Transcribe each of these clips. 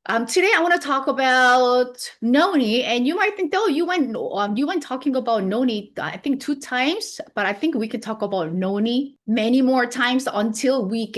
Today I want to talk about Noni, and you might think, oh, you went talking about Noni, I think 2 times, but I think we could talk about Noni many more times until we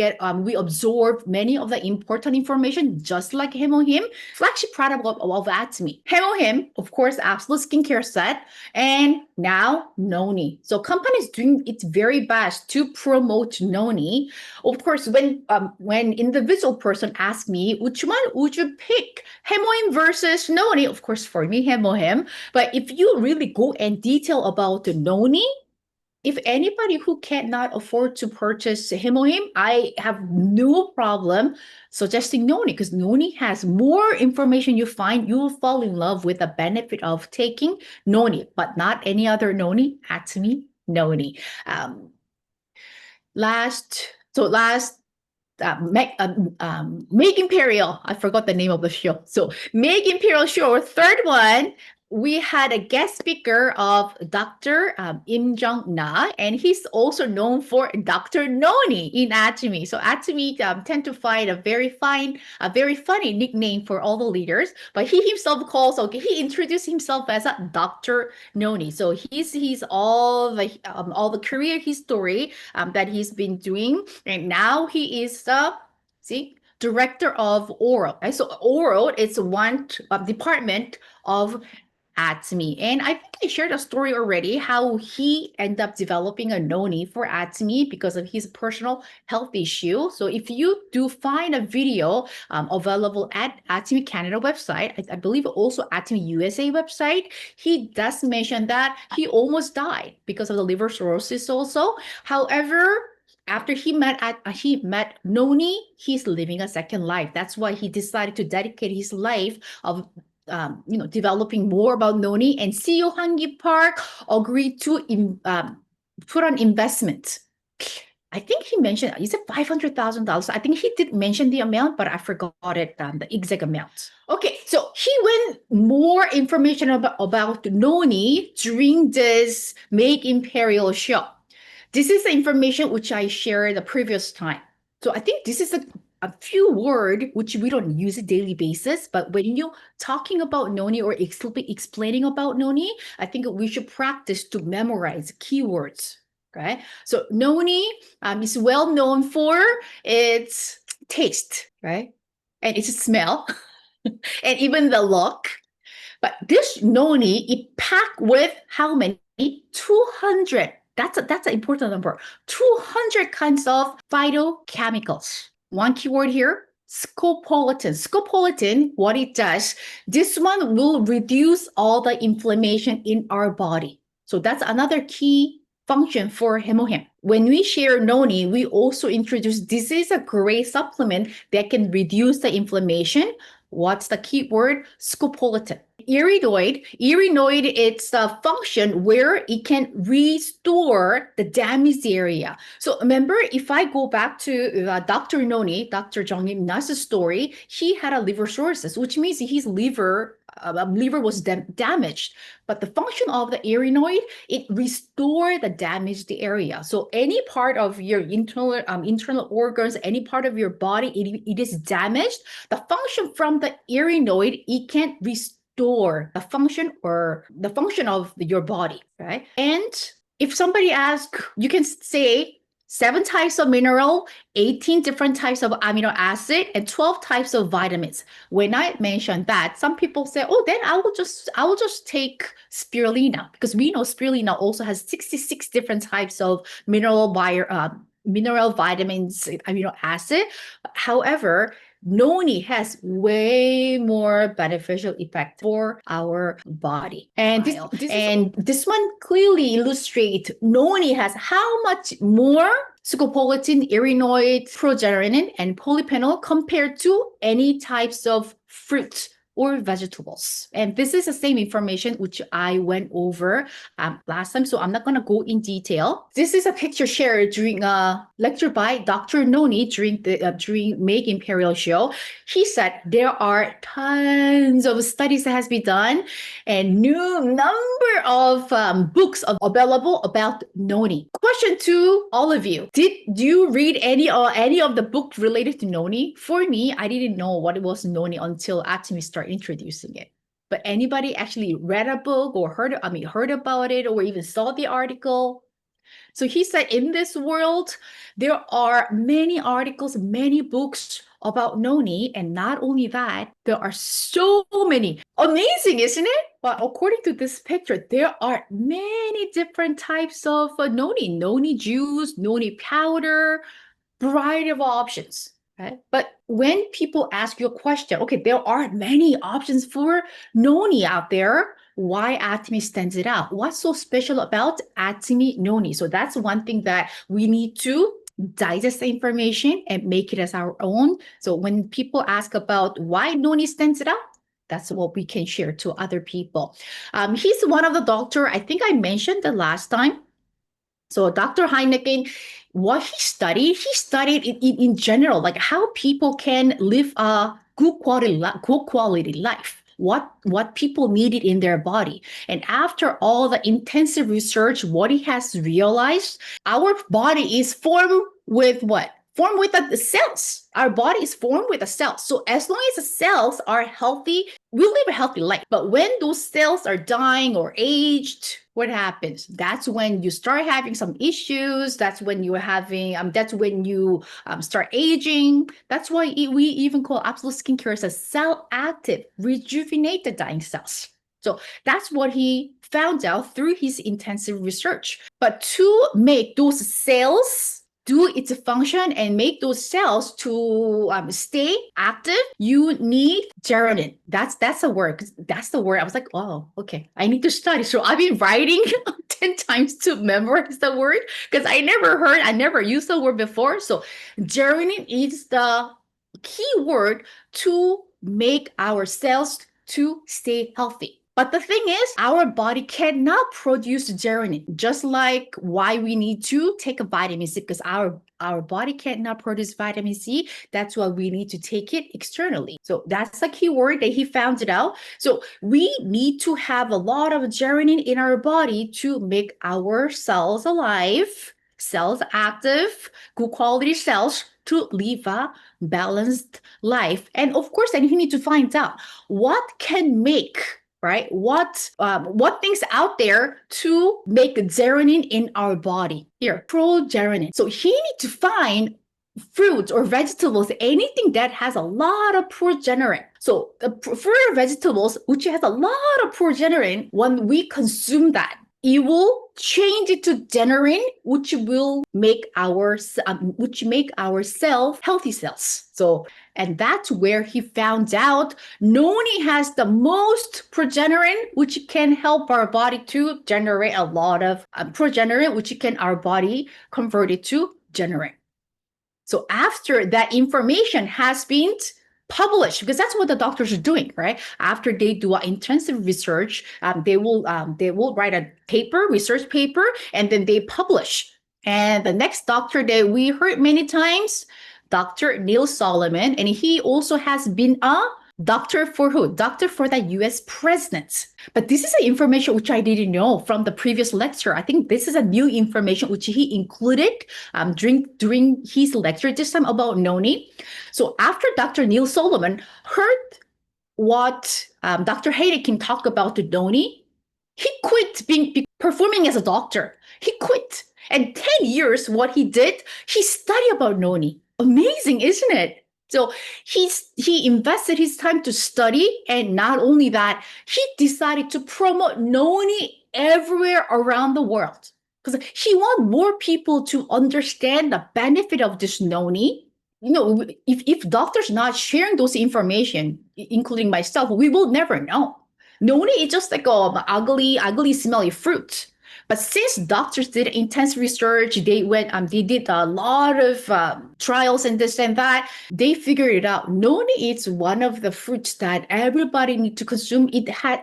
absorb many of the important information, just like Hemohim. Flagship product of Atomy. Hemohim, of course, absolute skincare set, and now Noni. So companies doing its very best to promote Noni. Of course, when individual person asks me, which one would you pick? Hemohim versus Noni? Of course, for me, Hemohim. But if you really go in detail about the Noni, if anybody who cannot afford to purchase Hemohim, I have no problem suggesting Noni because Noni has more information you find. You will fall in love with the benefit of taking Noni, but not any other Noni. Atomy Noni. Um, last Make Imperial. I forgot the name of the show. So Make Imperial show. Third one, we had a guest speaker of Dr. Im Jung Na, and he's also known for Dr. Noni in Atomy. So Atomy tend to find a very funny nickname for all the leaders. But he himself he introduced himself as a Dr. Noni. So he's all the career history that he's been doing, and now he is the director of oral. Right? So oral is one department of Atomy. And I think I shared a story already how he ended up developing a Noni for Atomy because of his personal health issue. So if you do find a video available at Atomy Canada website, I believe also Atomy USA website, he does mention that he almost died because of the liver cirrhosis also. However, after he met Noni, he's living a second life. That's why he decided to dedicate his life of developing more about Noni, and CEO Hangi Park agreed to put on investment. I think he mentioned, is it $500,000? I think he did mention the amount, but I forgot it, the exact amount. Okay, so he went more information about Noni during this Make Imperial show. This is the information which I shared the previous time. So I think this is a few word which we don't use a daily basis, but when you're talking about Noni or explaining about Noni, I think we should practice to memorize keywords. Okay, so Noni is well known for its taste, right, and its smell, and even the look. But this Noni, it packed with how many? 200. That's an important number. 200 kinds of phytochemicals. One keyword here, scopolamine. Scopolamine, what it does, this one will reduce all the inflammation in our body. So that's another key function for Hemohim. When we share Noni, we also introduce this is a great supplement that can reduce the inflammation. What's the keyword? Scopolamine. Iridoid, it's a function where it can restore the damaged area. So remember, if I go back to Dr. Noni, Dr. Jongnim Na's story, he had a liver cirrhosis, which means his liver was damaged. But the function of the iridoid, it restores the damaged area. So any part of your internal organs, any part of your body, it is damaged. The function from the iridoid, it can restore the function of your body, right? And if somebody asks, you can say 7 types of mineral, 18 different types of amino acid, and 12 types of vitamins. When I mention that, some people say, oh, then I will just take spirulina, because we know spirulina also has 66 different types of mineral vitamins, amino acid. However, Noni has way more beneficial effect for our body. And this one clearly illustrates Noni has how much more scopolamine, iridoid, progesterone, and polyphenol compared to any types of fruit or vegetables. And this is the same information which I went over last time, so I'm not going to go in detail. This is a picture shared during a lecture by Dr. Noni during Make Imperial Show. He said there are tons of studies that has been done and new number of books available about Noni. Question to all of you: did you read any of the book related to Noni? For me, I didn't know what it was Noni until Atomy started introducing it. But anybody actually read a book or heard about it or even saw the article? So he said in this world, there are many articles, many books about Noni. And not only that, there are so many. Amazing, isn't it? But according to this picture, there are many different types of Noni. Noni juice, Noni powder, variety of options. Right? But when people ask you a question, okay, there are many options for Noni out there. Why Atomy stands it out? What's so special about Atomy Noni? So that's one thing that we need to digest the information and make it as our own. So when people ask about why Noni stands it out, that's what we can share to other people. He's one of the doctor, I think I mentioned the last time. So Dr. Heineken, what he studied in general, like how people can live a good quality life, what people needed in their body. And after all the intensive research, what he has realized, our body is formed with what? Formed with the cells. Our body is formed with the cells. So as long as the cells are healthy, we live a healthy life. But when those cells are dying or aged, what happens? That's when you start having some issues. That's when you're having, that's when you start aging. That's why we even call Absolute Skincare as a cell active, rejuvenate the dying cells. So that's what he found out through his intensive research. But to make those cells do its function and make those cells to stay active, you need xeronine. That's a word. That's the word. I was like, oh, okay. I need to study. So I've been writing 10 times to memorize the word because I never used the word before. So xeronine is the key word to make our cells to stay healthy. But the thing is, our body cannot produce xeronine, just like why we need to take a vitamin C, because our body cannot produce vitamin C. That's why we need to take it externally. So that's the key word that he found it out. So we need to have a lot of xeronine in our body to make our cells alive, cells active, good quality cells to live a balanced life. And of course, then you need to find out what can make, right? What things out there to make xeronine in our body? Here, progesterone. So he need to find fruits or vegetables, anything that has a lot of progesterone. So the fruit or vegetables which has a lot of progesterone, when we consume that, it will change it to xeronine, which will make our cells healthy cells. So, and that's where he found out Noni has the most progesterone, which can help our body to generate a lot of progesterone, which can our body convert it to xeronine. So after that information has been published, because that's what the doctors are doing, right? After they do an intensive research, they will write a research paper, and then they publish. And the next doctor that we heard many times, Dr. Neil Solomon, and he also has been a doctor for who? Doctor for the US president. But this is the information which I didn't know from the previous lecture. I think this is a new information which he included during his lecture this time about Noni. So after Dr. Neil Solomon heard what Dr. Hayden talk about the Noni, he quit performing as a doctor. He quit. And 10 years, what he did, he studied about Noni. Amazing, isn't it? So he invested his time to study, and not only that, he decided to promote Noni everywhere around the world because he wanted more people to understand the benefit of this Noni. You know, if doctors not sharing those information, including myself, we will never know. Noni is just like an ugly, smelly fruit. But since doctors did intense research, they did a lot of trials and this and that. They figured it out. Noni is one of the fruits that everybody need to consume.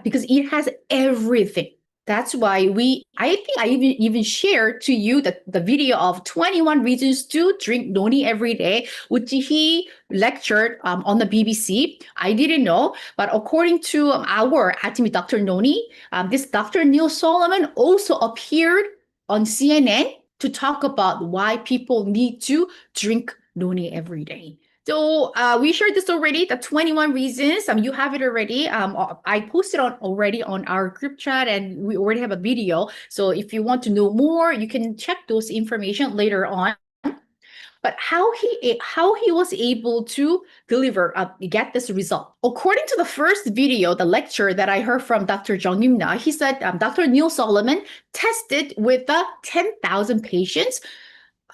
Because it has everything. That's why I think I even shared to you the video of 21 reasons to drink Noni every day, which he lectured on the BBC. I didn't know, but according to our Atomy Dr. Noni, this Dr. Neil Solomon also appeared on CNN to talk about why people need to drink Noni every day. So we shared this already, the 21 reasons. You have it already. I posted already on our group chat, and we already have a video. So if you want to know more, you can check those information later on. But how he was able to get this result. According to the first video, the lecture that I heard from Dr. Jung Yim-na, he said Dr. Neil Solomon tested with 10,000 patients.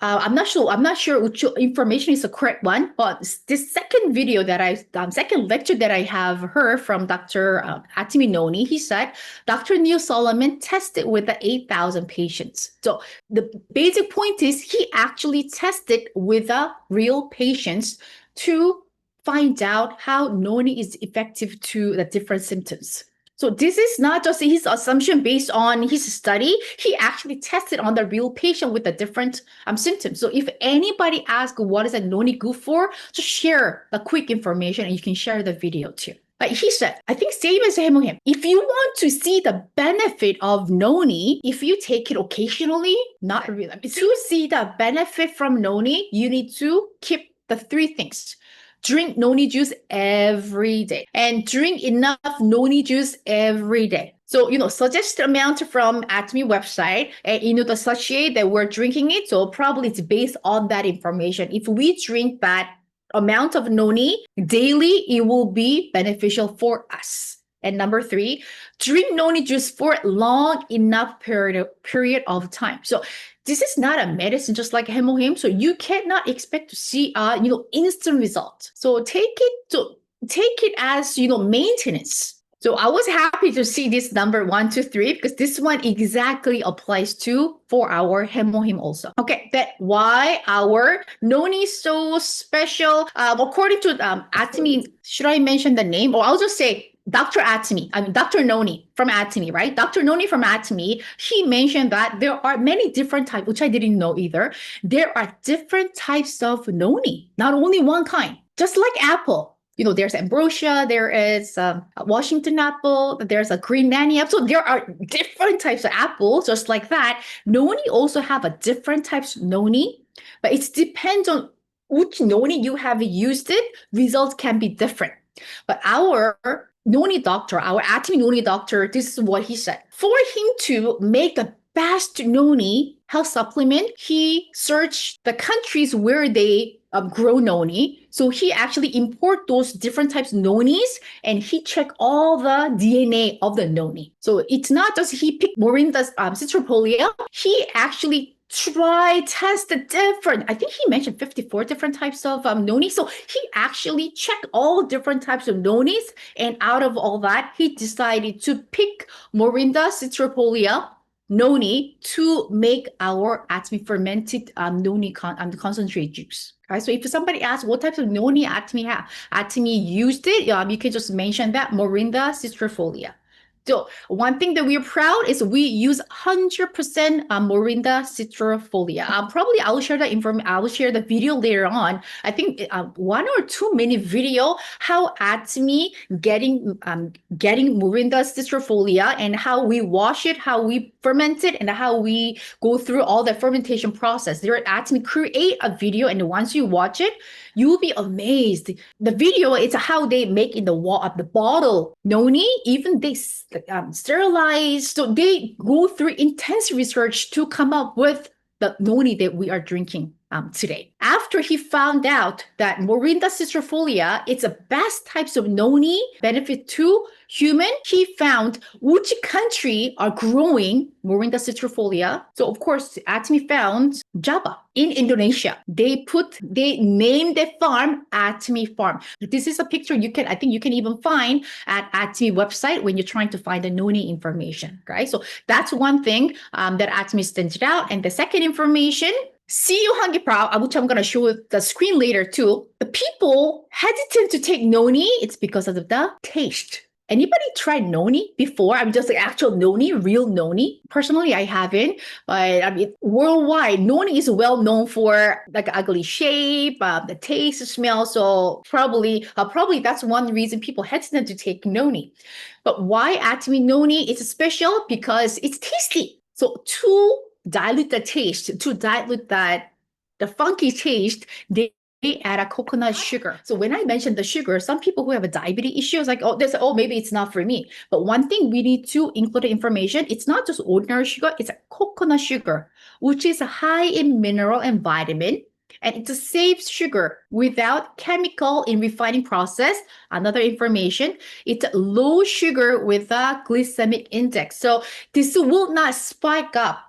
I'm not sure which information is the correct one, but this second lecture that I have heard from Dr. Atomy Noni, he said Dr. Neil Solomon tested with the 8,000 patients. So the basic point is he actually tested with real patients to find out how Noni is effective to the different symptoms. So this is not just his assumption based on his study. He actually tested on the real patient with the different symptoms. So if anybody asks what is a Noni good for, just share the quick information and you can share the video too. But he said, I think same as him. If you want to see the benefit of Noni, if you take it occasionally, not really. To see the benefit from Noni, you need to keep the three things. Drink Noni juice every day and drink enough Noni juice every day. So, suggested amount from Atomy website and, the sachet that we're drinking it. So probably it's based on that information. If we drink that amount of Noni daily, it will be beneficial for us. And number 3, drink Noni juice for a long enough period of time. So this is not a medicine just like Hemohim. So you cannot expect to see instant results. So take it as maintenance. So I was happy to see this number 1, 2, 3 because this one exactly applies for our Hemohim also. Okay, that why our Noni is so special. According to Atomy, should I mention the name or I'll just say Dr. Noni from Atomy, right? Dr. Noni from Atomy, he mentioned that there are many different types, which I didn't know either. There are different types of Noni, not only one kind, just like apple. There's ambrosia, there is Washington apple, there's a green nanny apple. So there are different types of apples, just like that. Noni also have a different types of Noni, but it depends on which Noni you have used it. Results can be different. But our Noni doctor, our Atomy Noni doctor, this is what he said. For him to make the best Noni health supplement, he searched the countries where they grow Noni. So he actually import those different types of Nonis and he checked all the DNA of the Noni. So it's not just he picked Morinda's citropolia. He actually tested different, I think he mentioned 54 different types of Noni. So he actually checked all different types of Nonis. And out of all that, he decided to pick Morinda citropolia Noni to make our Atomy fermented Noni concentrate juice. Right, so if somebody asks what types of Noni Atomy used it, you can just mention that Morinda citrofolia. So one thing that we're proud is we use 100% Morinda citrofolia. Probably I will share the video later on. I think 1 or 2 minute video how Atomy getting Morinda citrofolia and how we wash it, how we ferment it, and how we go through all the fermentation process. There at Atomy create a video, and once you watch it, you will be amazed. The video is how they make in the bottle Noni. Even they sterilize. So they go through intense research to come up with the Noni that we are drinking. today. After he found out that Morinda citrifolia, it's the best types of noni benefit to human, he found which country are growing Morinda citrifolia. So of course, Atomy found Java in Indonesia. They named the farm Atomy Farm. This is a picture I think you can even find at Atomy website when you're trying to find the noni information, right? So that's one thing that Atomy stands out. And the second information, CU Hangiprao, which I'm going to show the screen later too. The people hesitant to take noni, it's because of the taste. Anybody tried noni before? I'm just like actual noni, real noni. Personally, I haven't, but I mean, worldwide, noni is well known for like ugly shape, the taste, the smell. So probably that's one reason people hesitant to take noni. But why Atomy noni is special? Because it's tasty. So to dilute the taste, to dilute the funky taste, they add a coconut sugar. So when I mentioned the sugar, some people who have a diabetes issue is like, maybe it's not for me. But one thing we need to include the information, it's not just ordinary sugar, it's a coconut sugar, which is high in mineral and vitamin. And it's a safe sugar without chemical in refining process. Another information, it's low sugar with a glycemic index. So this will not spike up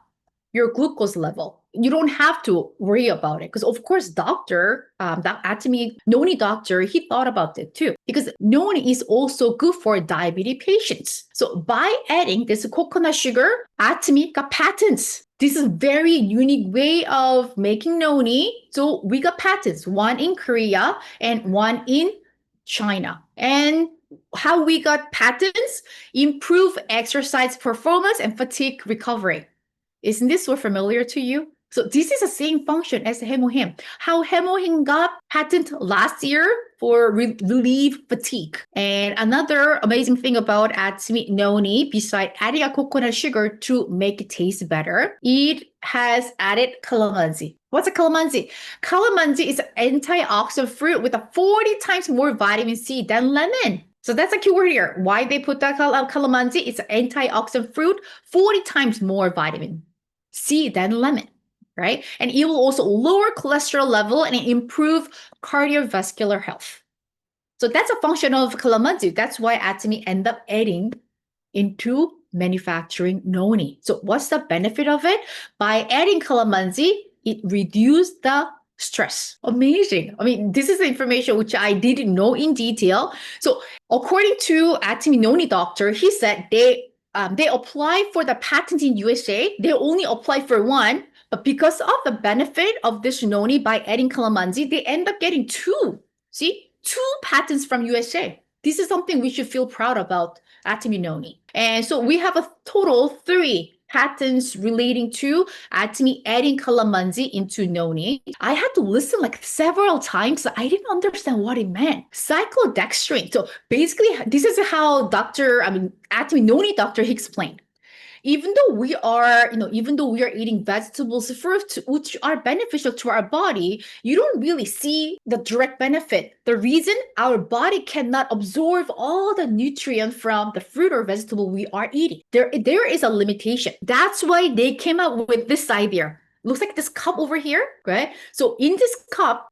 your glucose level. You don't have to worry about it because, of course, doctor, the Atomy Noni doctor, he thought about it too because Noni is also good for diabetes patients. So by adding this coconut sugar, Atomy got patents. This is a very unique way of making Noni. So we got patents, one in Korea and one in China. And how we got patents? Improve exercise performance and fatigue recovery. Isn't this so familiar to you? So this is the same function as Hemohim. How Hemohim got patent last year for relieve fatigue. And another amazing thing about Atomy Noni, besides adding a coconut sugar to make it taste better, it has added calamansi. What's a calamansi? Calamansi is an antioxidant fruit with a 40 times more vitamin C than lemon. So that's a keyword here. Why they put that calamansi? It's an antioxidant fruit, 40 times more vitamin C than lemon, right? And it will also lower cholesterol level and improve cardiovascular health. So that's a function of calamansi. That's why Atomy end up adding into manufacturing noni. So what's the benefit of it? By adding calamansi, it reduced the stress. Amazing. I mean, this is the information which I didn't know in detail. So according to Atomy Noni doctor, he said they apply for the patent in USA. They only apply for one, but because of the benefit of this noni by adding calamansi, they end up getting two. See, two patents from USA. This is something we should feel proud about, Atomy Noni. And so we have a total 3 patents relating to Atomy adding calamansi into noni. I had to listen like several times. I didn't understand what it meant. Cyclodextrin. So basically, this is how Atomy Noni doctor, he explained. Even though we are eating vegetables, fruits, which are beneficial to our body, you don't really see the direct benefit. The reason our body cannot absorb all the nutrients from the fruit or vegetable we are eating. There is a limitation. That's why they came up with this idea. Looks like this cup over here, right? So in this cup,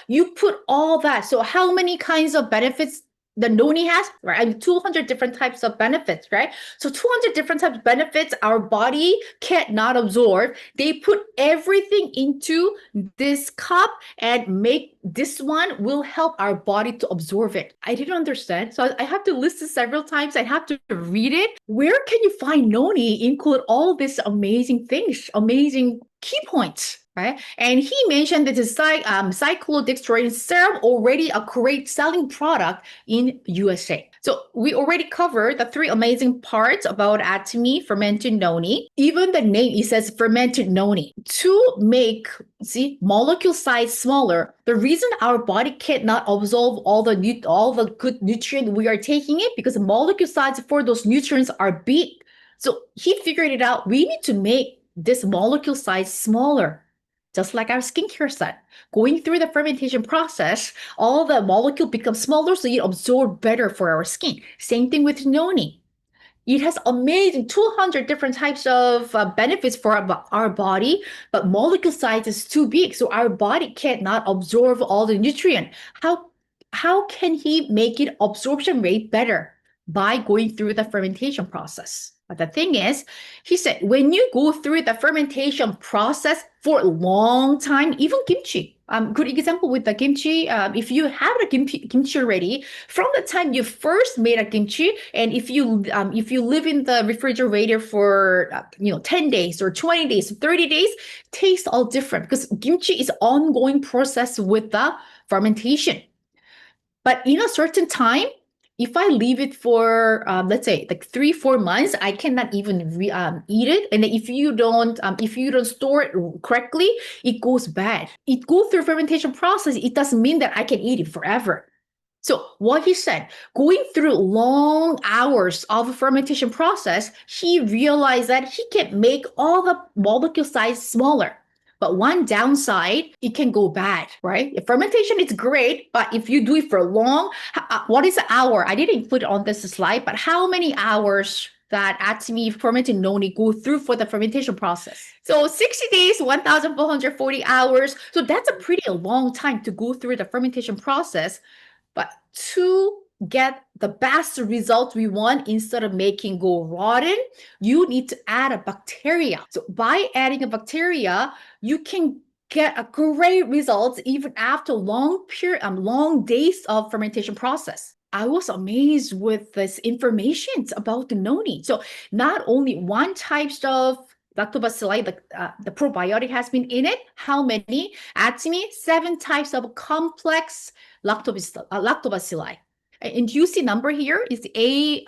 you put all that. So how many kinds of benefits the noni has, right? I mean, 200 different types of benefits, right? So 200 different types of benefits our body cannot absorb. They put everything into this cup and make this one will help our body to absorb it. I didn't understand. So I have to listen several times. I have to read it. Where can you find noni include all these amazing things, amazing key points? Right? And he mentioned that the cyclodextrin serum already a great selling product in USA. So we already covered the 3 amazing parts about Atomy fermented noni. Even the name, it says fermented noni. To make, molecule size smaller, the reason our body cannot absorb all the good nutrients we are taking it because the molecule size for those nutrients are big. So he figured it out. We need to make this molecule size smaller. Just like our skincare set. Going through the fermentation process, all the molecule becomes smaller so you absorb better for our skin. Same thing with noni. It has amazing 200 different types of benefits for our body, but molecule size is too big, so our body cannot absorb all the nutrient. How can he make it absorption rate better? By going through the fermentation process. But the thing is, he said, when you go through the fermentation process for a long time, even kimchi, good example with the kimchi, if you have the kimchi already, from the time you first made a kimchi, and if you live in the refrigerator for 10 days or 20 days, 30 days, tastes all different because kimchi is ongoing process with the fermentation. But in a certain time, if I leave it for let's say like 3-4 months, I cannot even eat it. And if you don't store it correctly, it goes bad. It goes through fermentation process. It doesn't mean that I can eat it forever. So what he said, going through long hours of a fermentation process, he realized that he can make all the molecule size smaller. But one downside, it can go bad, right? Fermentation is great, but if you do it for long, what is an hour? I didn't put it on this slide, but how many hours that Atomy fermented noni go through for the fermentation process? So 60 days, 1,440 hours. So that's a pretty long time to go through the fermentation process. But to get the best result we want, instead of making go rotten, you need to add a bacteria. So by adding a bacteria, you can get a great results even after long days of fermentation process. I was amazed with this information about the noni. So not only one type of lactobacilli, the probiotic has been in it. How many? Atomy, 7 types of complex lactobacilli. And you see number here is AOIN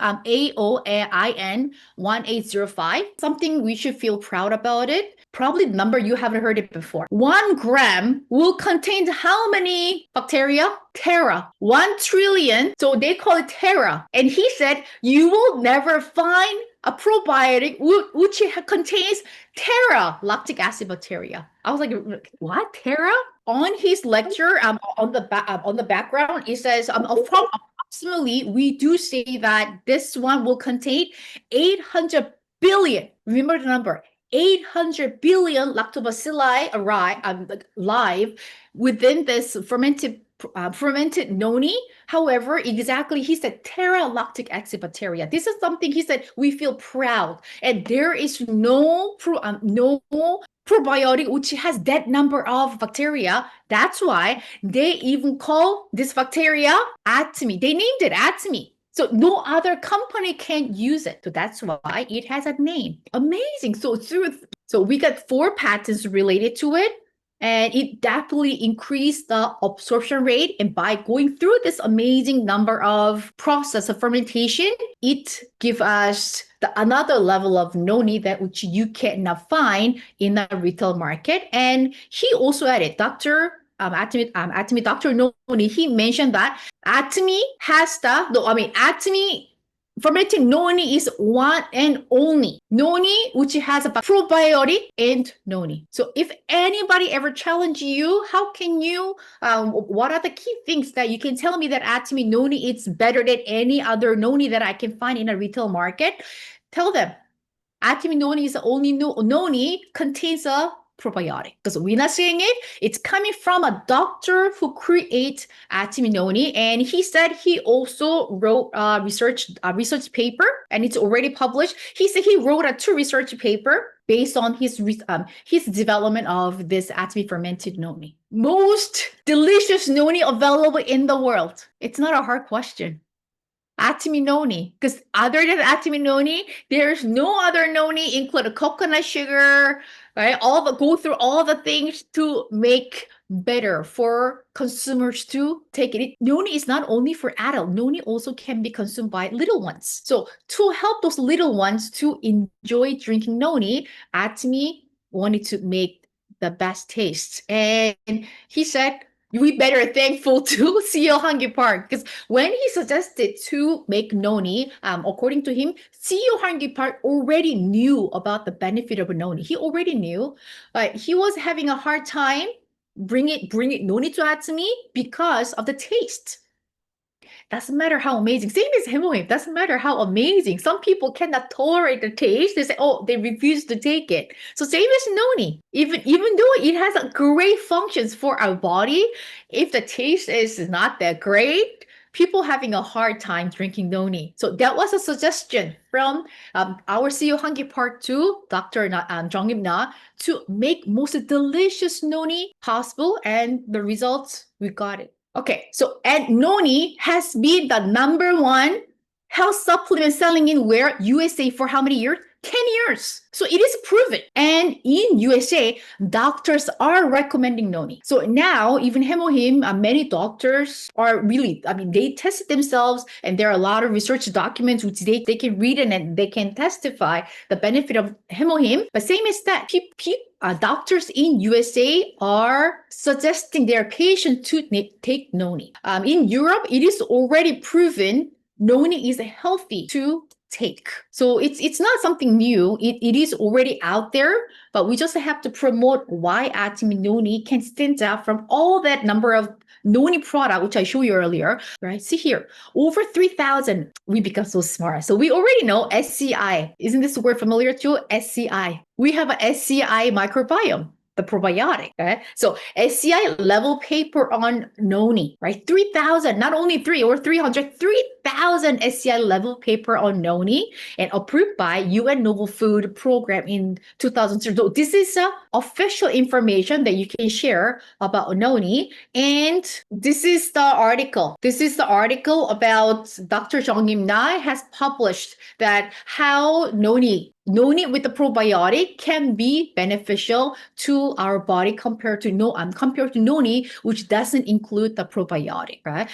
1805. Something we should feel proud about it. Probably the number you haven't heard it before. 1 gram will contain how many bacteria? Tera. 1 trillion. So they call it tera. And he said you will never find a probiotic which contains tera lactic acid bacteria. I was like, what? Tera? On his lecture, on the background, it says approximately we do say that this one will contain 800 billion. Remember the number. 800 billion lactobacilli live within this fermented noni. However, exactly, he said tera lactic acid bacteria. This is something he said we feel proud, and there is no probiotic which has that number of bacteria. That's why they even call this bacteria Atomy. They named it Atomy. So no other company can use it. So that's why it has a name. Amazing. So we got 4 patents related to it. And it definitely increased the absorption rate. And by going through this amazing number of process of fermentation, it gives us another level of noni that which you cannot find in the retail market. And he also added, Atomy Dr. Noni, he mentioned that Atomy fermented noni is one and only noni which has a probiotic and noni. So if anybody ever challenge you, how can you what are the key things that you can tell me that Atomy noni is better than any other noni that I can find in a retail market? Tell them Atomy noni is the only noni contains a probiotic, because we're not saying it. It's coming from a doctor who creates Atomy noni, and he said he also wrote a research paper, and it's already published. He said he wrote a 2 research paper based on his development of this Atomy fermented noni. Most delicious noni available in the world. It's not a hard question. Atomy noni, because other than Atomy noni, there's no other noni, include coconut sugar, right? Go through all the things to make better for consumers to take it. Noni is not only for adult. Noni also can be consumed by little ones. So to help those little ones to enjoy drinking noni, Atomy wanted to make the best taste. And he said, we better thankful to CEO Hangi Park, because when he suggested to make noni, according to him, CEO Hangi Park already knew about the benefit of noni. He already knew, but he was having a hard time bring it noni to Atomy because of the taste. Doesn't matter how amazing. Same as hemohim. Doesn't matter how amazing. Some people cannot tolerate the taste. They say, oh, they refuse to take it. So same as noni. Even though it has a great functions for our body, if the taste is not that great, people having a hard time drinking noni. So that was a suggestion from our CEO Hangi Part 2, Dr. Jongim Na, to make most delicious noni possible. And the results, we got it. Okay, so and Noni has been the #1 health supplement selling in where USA for how many years? 10 years. So it is proven. And in USA, doctors are recommending Noni. So now, even hemohim, many doctors are really, they test themselves, and there are a lot of research documents which they can read and they can testify the benefit of hemohim. But same as that, doctors in USA are suggesting their patients to take Noni. In Europe, it is already proven Noni is healthy to take. So it's not something new. It is already out there, but we just have to promote why Atomy Noni can stand out from all that number of Noni product, which I showed you earlier, right? See here, over 3,000. We become so smart. So we already know SCI. Isn't this word familiar to you? SCI. We have a SCI microbiome, the probiotic, right? So SCI level paper on Noni, right? 3,000, not only 300, 3,000 SCI level paper on Noni, and approved by UN Novel Food Program in 2003. So this is official information that you can share about Noni. And this is the article. This is the article about Dr. Jongim Na has published that how Noni with the probiotic can be beneficial to our body compared to Noni, which doesn't include the probiotic, right?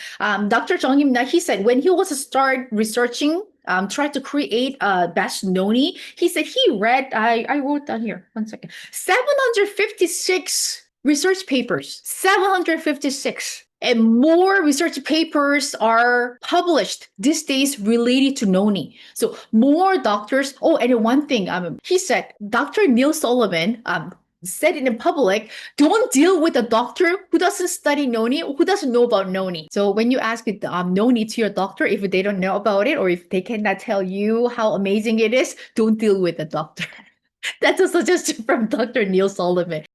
Dr. Jongim Na, he said when he was start researching, tried to create a best Noni, he said he read, I wrote down here, 1 second, 756 research papers, 756. And more research papers are published these days related to Noni. So more doctors. Oh, and one thing, he said, Dr. Neil Solomon said it in public, don't deal with a doctor who doesn't study Noni, who doesn't know about Noni. So when you ask Noni to your doctor, if they don't know about it, or if they cannot tell you how amazing it is, don't deal with a doctor. That's a suggestion from Dr. Neil Solomon.